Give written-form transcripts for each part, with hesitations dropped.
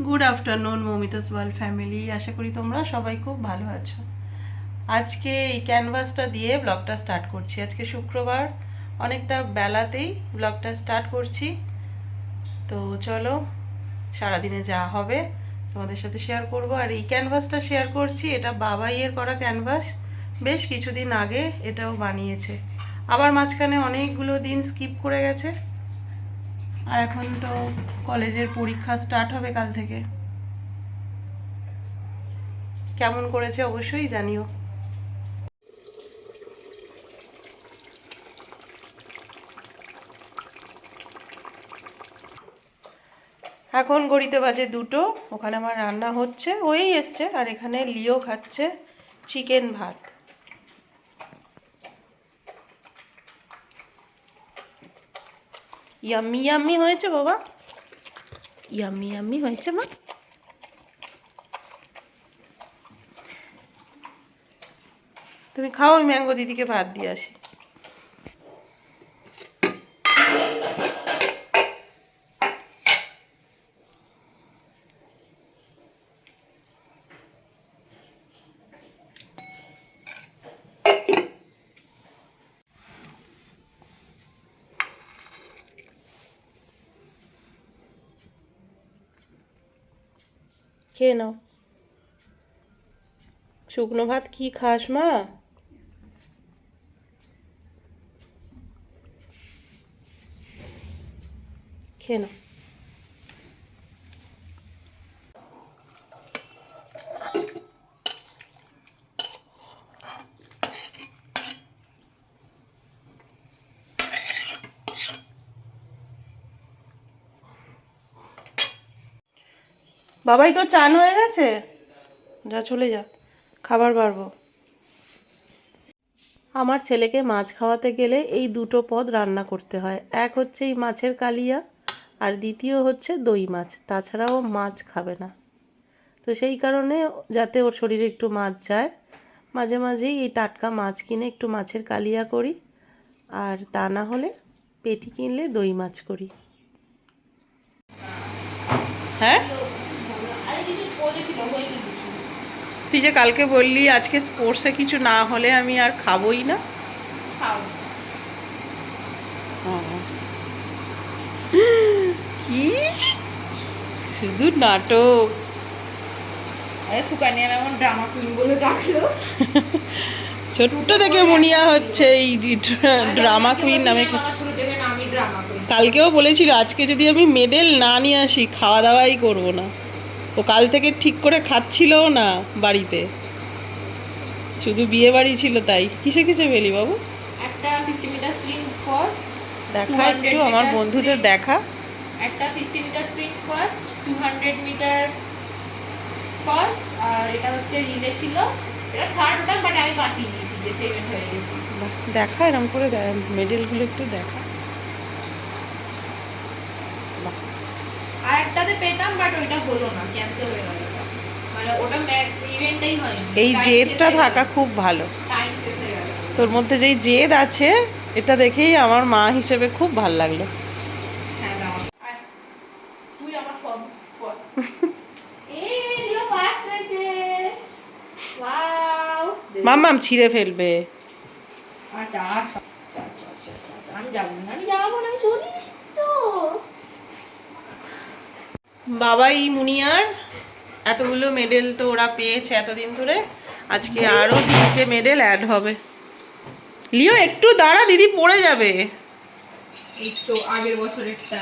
Good afternoon Moumita's world family, আশা করি তোমরা সবাই খুব ভালো আছো। আজকে এই ক্যানভাসটা দিয়ে ব্লগটা স্টার্ট করছি। আজকে শুক্রবার, অনেকটা বেলাতেই ব্লগটা স্টার্ট করছি। তো চলো, সারাদিনে যা হবে তোমাদের সাথে শেয়ার করব। আর এই ক্যানভাসটা শেয়ার করছি, এটা বাবাইয়ের করা ক্যানভাস। বেশ কিছুদিন আগে এটাও বানিয়েছে, আবার মাঝখানে অনেকগুলো দিন স্কিপ করে গেছে। আর এখন তো কলেজের পরীক্ষা স্টার্ট হবে কাল থেকে। কেমন করেছে অবশ্যই জানিও। এখন ঘড়িতে বাজে 2টো। ওখানে আমার রান্না হচ্ছে, হয়েই এসছে। আর এখানে লিও খাচ্ছে চিকেন ভাত। ইয়াম্মি ইয়াম্মি হয়েছে বাবা, ইয়াম্মি ইয়াম্মি হয়েছে মা। তুমি খাও, আমি ম্যাঙ্গো দিদিকে ভাত দিয়ে আসি। খেয়ে নাও। শুকনো ভাত কি খাস মা? খেয়ে নাও। বাবাই তো চান হয়ে গেছে, যা চলে যা, খাবার বাড়বো। আমার ছেলেকে মাছ খাওয়াতে গেলে এই দুটো পদ রান্না করতে হয়। এক হচ্ছে এই মাছের কালিয়া, আর দ্বিতীয় হচ্ছে দই মাছ। তাছাড়াও মাছ খাবে না। তো সেই কারণে, যাতে ওর শরীরে একটু মাছ যায়, মাঝে মাঝেই এই টাটকা মাছ কিনে একটু মাছের কালিয়া করি। আর তা না হলে পেটি কিনলে দই মাছ করি। হ্যাঁ, তুই যে কালকে বললি আজকে স্পোর্টসে কিছু না হলে আমি আর খাবোই না। কি শুধু নাটক! ছোট্ট থেকে মুনিয়া হচ্ছে এই ড্রামা কুইন নামে। কালকেও বলেছিল আজকে যদি আমি মেডেল না নিয়ে আসি খাওয়া দাওয়াই করবো না। ও কাল থেকে ঠিক করে খাচ্ছিলও না বাড়িতে, শুধু বিয়ে বাড়ি ছিল তাই। কিসে কিসে পেলি বাবু? একটা 50 মিটার স্প্রিন্ট ফার্স্ট, দেখা একটু আমার বন্ধুদের দেখা। একটা 50 metre sprint first, 200 metre first, আর এটা হচ্ছে রিলে ছিল। এটা থার্ড ওটা, বাট আমি বাঁচিয়ে নিয়েছি, যে সেকেন্ড হয়ে গেছি। দেখা এরকম করে মেডেলগুলো একটু দেখা। আর একটাতে পেতাম, বাট ওইটা হলো না, ক্যান্সেল হয়ে গেল। মানে ওটা ইভেন্টটাই হয়নি। এই জেদটা থাকা খুব ভালো। টাইম শেষ হয়ে গেল। তোর মধ্যে যেই জেদ আছে, এটা দেখেই আমার মা হিসেবে খুব ভালো লাগলো। হ্যাঁ দাও। আর তুই আমার সব কর। এই লিও ফার্স্ট হয়েছে। ওয়াও! মাম্মাম ছিঁড়ে ফেলবে। আচ্ছা আচ্ছা আচ্ছা আচ্ছা আচ্ছা, আমি যাবো না, আমি যাবো না, আমি চলে এসেছি তো। বাবাই মুনিয়ার এতগুলো মেডেল তো ওরা পেয়েছে এতদিন ধরে, আজকে আরও 3টে মেডেল অ্যাড হবে। লিও একটু দাঁড়া, দিদি পড়ে যাবে। এই তো আগের বছরেরটা।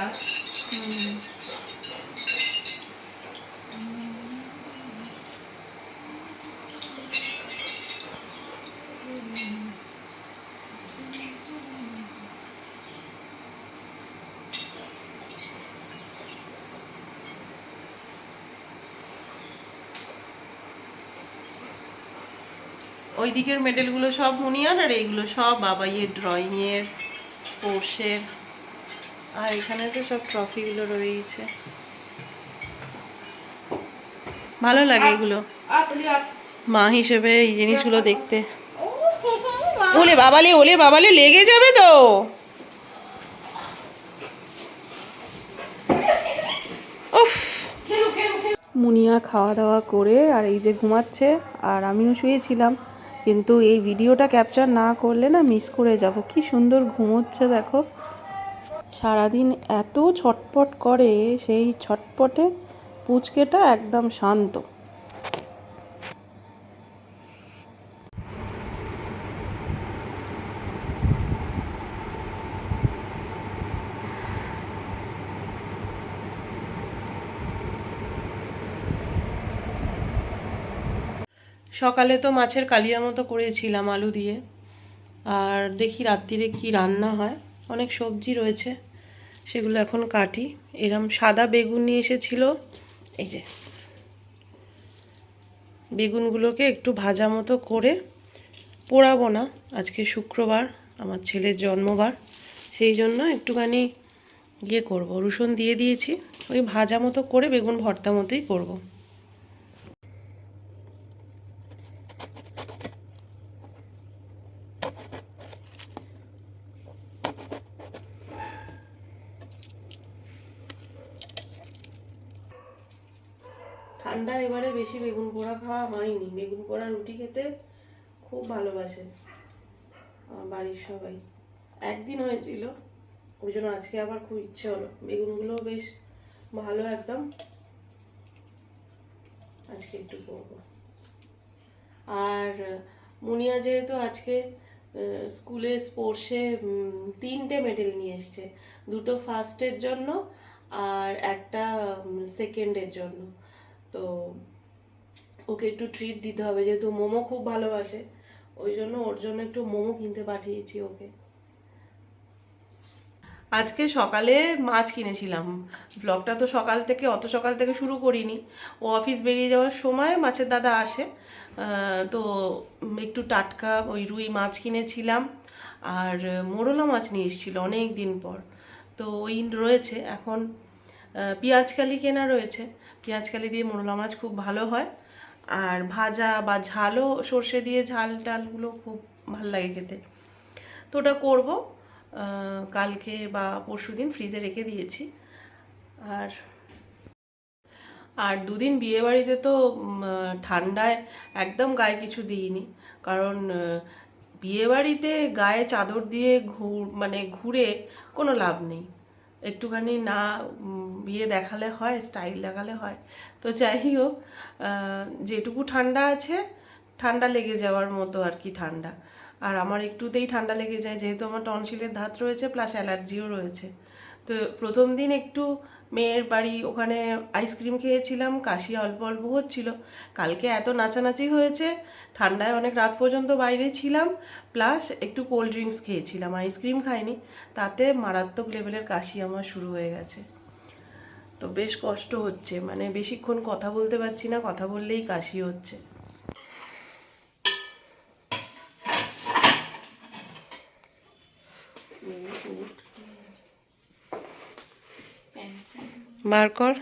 ওই দিকের মেডেলগুলো সব মুনিয়ার, আর এইগুলো সব বাবাইয়ের ড্রয়িংয়ের, স্পোর্টসের। আর এখানে তো সব ট্রফিগুলো রয়েছে। ভালো লাগে এগুলো মা হিসেবে এই জিনিসগুলো দেখতে। ওলে বাবালে লেগে যাবে তো। উফ, মুনিয়া খাওয়া দাওয়া করে আর এই যে ঘুমাচ্ছে, আর আমিও শুয়েছিলাম, কিন্তু এই ভিডিওটা ক্যাপচার না করলে না মিস করে যাব। কি সুন্দর ঘুমোচ্ছে দেখো। সারাদিন এত ছটপট করে, সেই ছটপটে পুচকেটা একদম শান্ত। সকালে তো মাছের কালিয়া মতো করেছিলাম আলু দিয়ে, আর দেখি রাত্রিরে কি রান্না হয়। অনেক সবজি রয়েছে, সেগুলো এখন কাটি। এরম সাদা বেগুন নিয়ে এসেছিল, এই যে বেগুনগুলোকে একটু ভাজা মতো করে পোড়াবো না, আজকে শুক্রবার, আমার ছেলের জন্মবার, সেই জন্য একটুখানি করব, রসুন দিয়ে দিয়েছি, ওই ভাজা মতো করে বেগুন ভর্তা মতোই করব। ঠান্ডা এবারে বেশি বেগুন পোড়া খাওয়া হয়নি। বেগুন পোড়া রুটি খেতে খুব ভালোবাসে আমার বাড়ির সবাই। একদিন হয়েছিল, ওই জন্য আজকে আবার খুব ইচ্ছে হলো। বেগুনগুলো বেশ ভালো একদম, আজকে একটু করবো। আর মুনিয়া যেহেতু আজকে স্কুলে স্পোর্টসে 3টে মেডেল নিয়ে এসছে, 2টো ফার্স্টের জন্য আর একটা সেকেন্ডের জন্য। তো ওকে একটু ট্রিট দিতে হবে, যেহেতু মোমো খুব ভালোবাসে, ওই জন্য ওর জন্য একটু মোমো কিনতে পাঠিয়েছি ওকে। আজকে সকালে মাছ কিনেছিলাম। ব্লগটা তো অত সকাল থেকে শুরু করিনি। ও অফিস বেরিয়ে যাওয়ার সময় মাছের দাদা আসে, তো একটু টাটকা ওই রুই মাছ কিনেছিলাম, আর মোরলা মাছ নিয়ে এসেছিলো অনেক দিন পর। তো ওই রয়েছে এখন। পেঁয়াজকালি কেনা রয়েছে, পেঁয়াজকালি দিয়ে মোরলা মাছ খুব ভালো হয়, আর ভাজা বা ঝালও, সর্ষে দিয়ে ঝাল টালগুলো খুব ভালো লাগে খেতে। তো ওটা করবো কালকে বা পরশুদিন, ফ্রিজে রেখে দিয়েছি। আর আর দুদিন বিয়ে বাড়িতে তো ঠান্ডায় একদম গায়ে কিছু দিইনি, কারণ বিয়ে বাড়িতে গায়ে চাদর দিয়ে ঘুরে কোনো লাভ নেই। একটুখানি না বিয়ে দেখালে হয়, স্টাইল দেখালে হয়। তো যাই হোক, যেটুকু ঠান্ডা আছে, ঠান্ডা লেগে যাওয়ার মতো আর কি ঠান্ডা। আর আমার একটুতেই ঠান্ডা লেগে যায়, যেহেতু আমার টনসিলের ধাত রয়েছে, প্লাস অ্যালার্জিও রয়েছে। তো প্রথম দিন একটু মেয়ের বাড়ি, ওখানে আইসক্রিম খেয়েছিলাম, কাশি অল্প অল্প হচ্ছিল। কালকে এত নাচানাচি হয়েছে, ঠান্ডায় অনেক রাত পর্যন্ত বাইরে ছিলাম, প্লাস একটু কোল্ড ড্রিঙ্কস খেয়েছিলাম, আইসক্রিম খাইনি। তাতে মারাত্মক লেভেলের কাশি আমার শুরু হয়ে গেছে। তো বেশ কষ্ট হচ্ছে, মানে বেশিক্ষণ কথা বলতে পারছি না, কথা বললেই কাশি হচ্ছে। বার কর।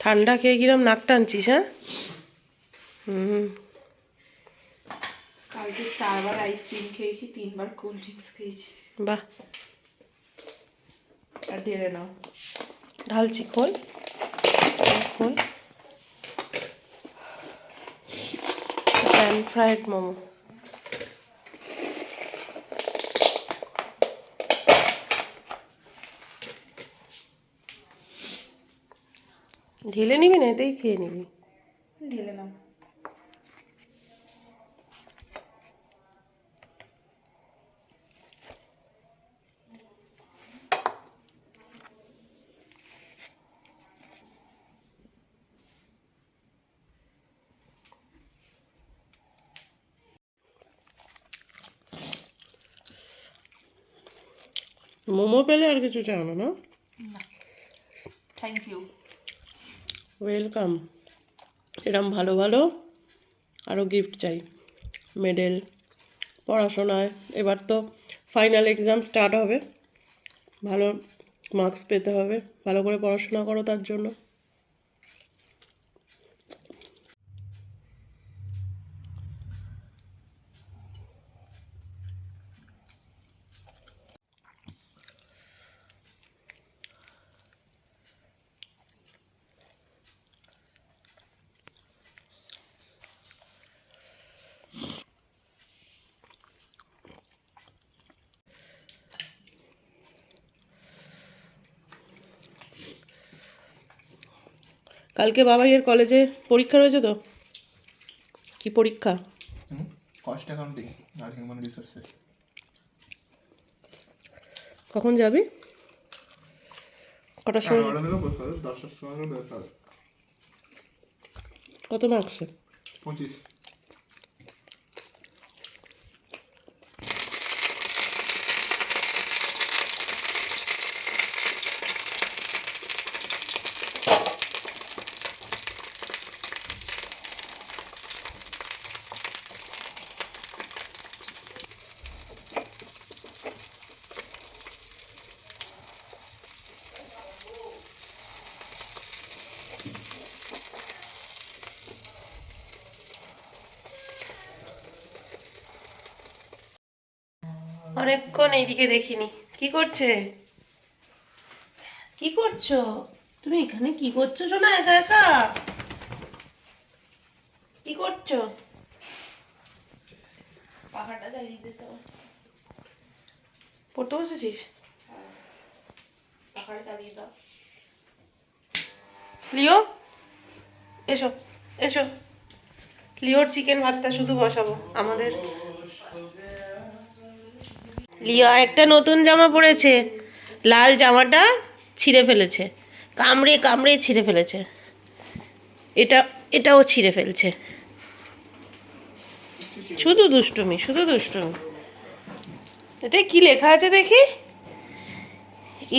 ঠান্ডা খেয়ে কিরম নাক টানছিস? হ্যাঁ, কালকে 4বার আইসক্রিম খেয়েছি, 3বার কোল্ড ড্রিঙ্কস খেয়েছি। বাহ। আর ঢেলে নাও। ঢালছি, খোল খোল। Pan fried momo. ঢেলে নিবি না, এতেই খেয়ে নিবি। ঢেলে নাও। মোমো পেলে আর কিছু চাও না? না, থ্যাংক ইউ। ওয়েলকাম। এরম ভালো ভালো আরও গিফট চাই, মেডেল, পড়াশোনায়। এবার তো ফাইনাল এক্সাম স্টার্ট হবে, ভালো মার্কস পেতে হবে, ভালো করে পড়াশোনা করো তার জন্য। কালকে বাবাইয়ের কলেজে পরীক্ষা রয়েছে তো? কি পরীক্ষা? কস্ট অ্যাকাউন্টিং আর হিউম্যান রিসোর্সের। কখন যাবি? কটার সময়? 10টার সময় বেরোতে হবে। কত মার্কসে? 25। অনেকক্ষণ এইদিকে দেখিনি। কি করছে? কি করছো তুমি এখানে? কি করছো শোনা একা একা? কি করছো? পাখাটা চালিয়ে দিতে হবে। পড়তে বসেছিস? পাখাটা চালিয়ে দাও। লিও এসো, এসো। লিওর চিকেন ভাতটা শুধু বসাবো আমাদের। লিও আর একটা নতুন জামা পরেছে, লাল জামাটা ছিঁড়ে ফেলেছে, কামড়ে কামড়ে ছিঁড়ে ফেলেছে। এটাও ছিঁড়ে ফেলছে। শুধু দুষ্টুমি, শুধু দুষ্টুমি। এটা কি লেখা আছে দেখি?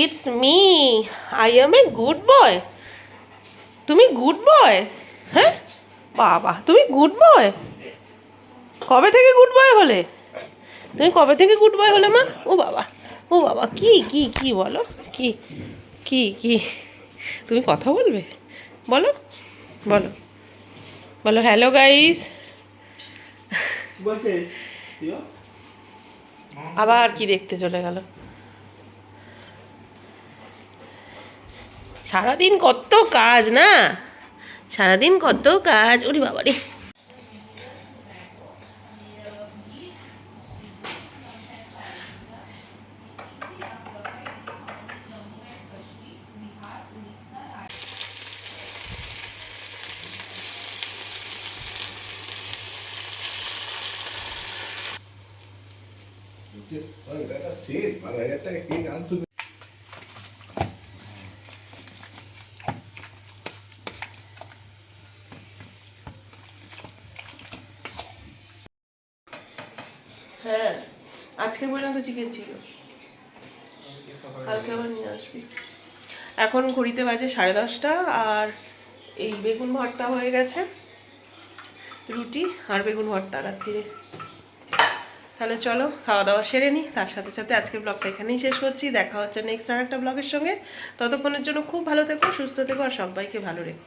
It's me, I M a good boy. তুমি গুড বয়? হ্যাঁ বাবা, তুমি গুড বয়? কবে থেকে গুড বয় হলে? তুমি কবে থেকে গুড বয় হলে মা? ও বাবা, ও বাবা, কি কি কি বলো? কি কি কি তুমি কথা বলবে? বলো, বলো, বলো হ্যালো গাইস। আবার কি দেখতে চলে গেল? সারাদিন কত কাজ না, সারাদিন কত কাজ। ওরে বাবা রে। হ্যাঁ, আজকে পর্যন্ত চিকেন ছিল, কালকে আবার নিয়ে আসবি। এখন ঘড়িতে বাজে 10:30 আর এই বেগুন ভর্তা হয়ে গেছে, রুটি আর বেগুন ভর্তা রাত্রিরে। তাহলে চলো খাওয়া দাওয়া সেরে নিই, তার সাথে সাথে আজকের ব্লগটা এখানেই শেষ করছি। দেখা হচ্ছে নেক্সট আর একটা ব্লগের সঙ্গে। ততক্ষণের জন্য খুব ভালো থেকো, সুস্থ থেকো আর সবাইকে ভালো রেখো।